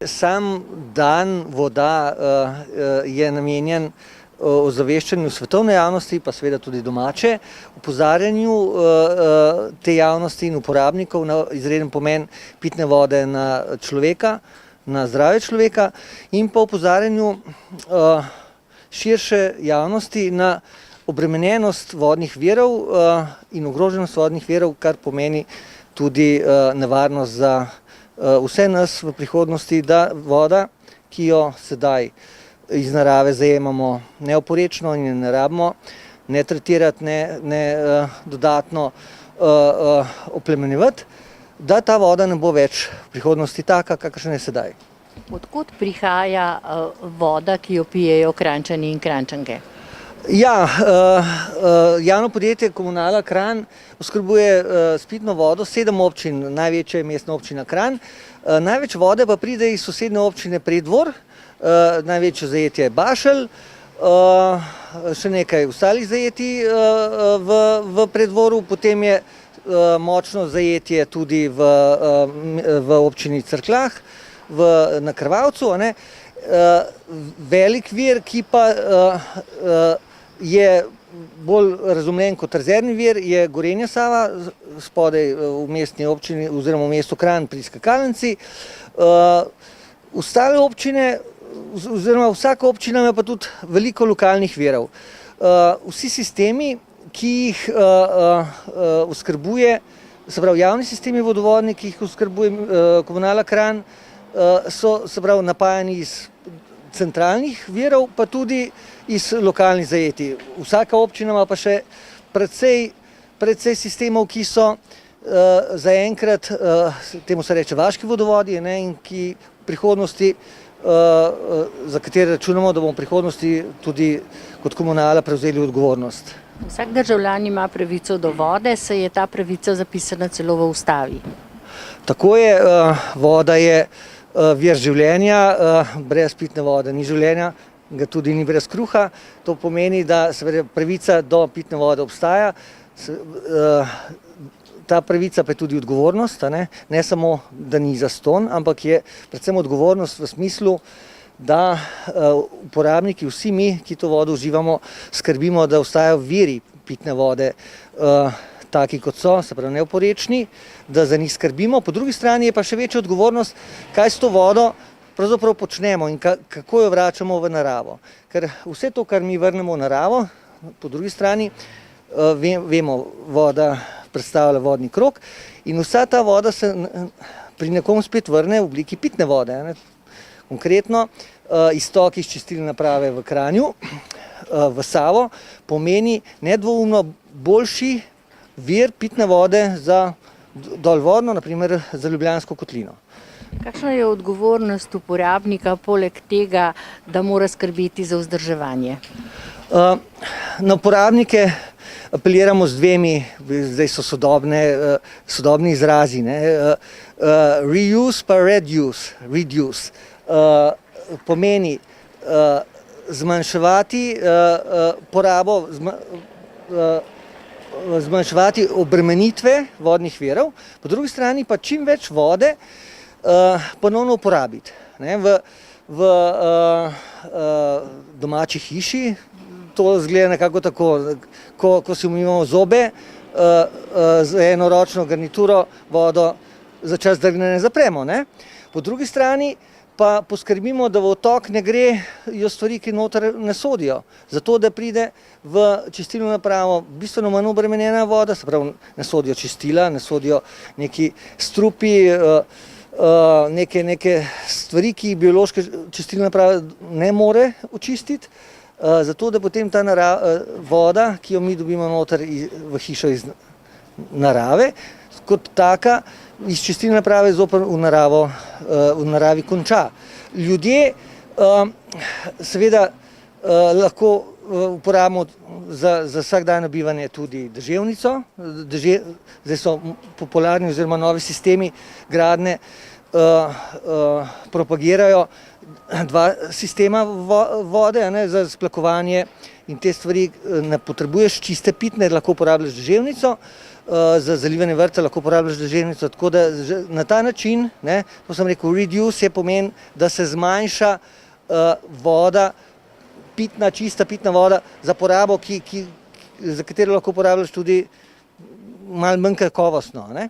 sam dan voda je namenjen ozaveščanju svetovne javnosti, pa seveda tudi domače, opozarjanju te javnosti in uporabnikov na izreden pomen pitne vode na človeka, na zdravje človeka in pa opozarjanju širše javnosti na obremenjenost vodnih virov in ogroženost vodnih virov, kar pomeni tudi nevarnost za vse nas v prihodnosti, da voda, ki jo sedaj iz narave zajemamo neoporečno in ne rabimo ne tretirati, ne dodatno oplemenjevati, da ta voda ne bo več v prihodnosti taka, kakršna je sedaj. Odkot prihaja voda, ki jo pijejo Kranjčani in Kranjčanke? Ja, javno podjetje Komunala Kranj oskrbuje s pitno vodo 7 občin, največja je mestna občina Kranj. Največ vode pa pride iz sosednje občine Preddvor, največje zajetje je Bašelj, še nekaj ostalih zajetij v Preddvoru, potem je močno zajetje tudi v občini Cerkljah, na Krvavcu. Velik vir, ki pa je bolj razumljen kot rezervni vir, je Gorenja Sava, spodaj v mestni občini oziroma v mestu Kranj pri skakalnici. Ostale občine oziroma vsaka občina ima pa tudi veliko lokalnih virov. Vsi sistemi, ki jih oskrbuje, se pravi javni sistemi vodovodni, ki jih oskrbuje Komunala Kranj, so se pravi napajani iz centralnih virov, pa tudi iz lokalnih zajetij. Vsaka občina ima pa še precej sistemov, ki so zaenkrat, temu se reče vaški vodovodi, in ki v prihodnosti, za katere računamo, da bomo v prihodnosti tudi kot komunala prevzeli odgovornost. Vsak državljan ima pravico do vode, se je ta pravica zapisana celo v ustavi. Tako je, voda je vir življenja, brez pitne vode ni življenja, ga tudi ni brez kruha. To pomeni, da seveda pravica do pitne vode obstaja, ta pravica pa je tudi odgovornost, ne samo, da ni zastonj, ampak je predvsem odgovornost v smislu, da uporabniki, vsi mi, ki to vodo uživamo, skrbimo, da ostajajo viri pitne vode taki, kot so, se pravi neoporečni, da za njih skrbimo. Po drugi strani je pa še večja odgovornost, kaj s to vodo pravzaprav počnemo in kako jo vračamo v naravo. Ker vse to, kar mi vrnemo v naravo, po drugi strani, vemo, voda predstavlja vodni krog in vsa ta voda se pri nekom spet vrne v obliki pitne vode. Konkretno, iztok iz čistilne naprave v Kranju, v Savo, pomeni nedvoumno boljši vir pitne vode za dolvodno, naprimer za Ljubljansko kotlino. Kakšna je odgovornost uporabnika poleg tega, da mora skrbeti za vzdrževanje? Na uporabnike apeliramo z dvemi, zdaj so sodobni izrazi, reuse pa reduce. Pomeni zmanjševati porabo, zmanjševati obremenitve vodnih virov, po drugi strani pa čim več vode ponovno uporabiti. V domači hiši to izgleda nekako tako, ko si umivamo zobe, z eno ročno garnituro vodo za čas, da ne zapremo. Po drugi strani pa poskrbimo, da v odtok ne grejo stvari, ki noter ne sodijo. Zato, da pride v čistilno napravo bistveno manj obremenjena voda, se pravi, ne sodijo čistila, ne sodijo neki strupi, neke stvari, ki biološke čistilne naprave ne more očistiti, zato, da potem ta voda, ki jo mi dobimo noter v hišo iz narave, kot taka, iz čistilne naprave zopet v naravi konča. Ljudje seveda lahko uporabimo za vsakdajno bivanje tudi deževnico. Zdaj so popularni oziroma novi sistemi gradnje propagirajo dva sistema vode za splakovanje in te stvari ne potrebuješ čiste pitne, lahko uporabljaš deževnico. za zalivanje vrta lahko uporabljaš deževnico, tako da na ta način, ne, to sem rekel, reduce je pomen, da se zmanjša voda, čista pitna voda za porabo, za katero lahko uporabljaš tudi malo manj kakovostno, ne.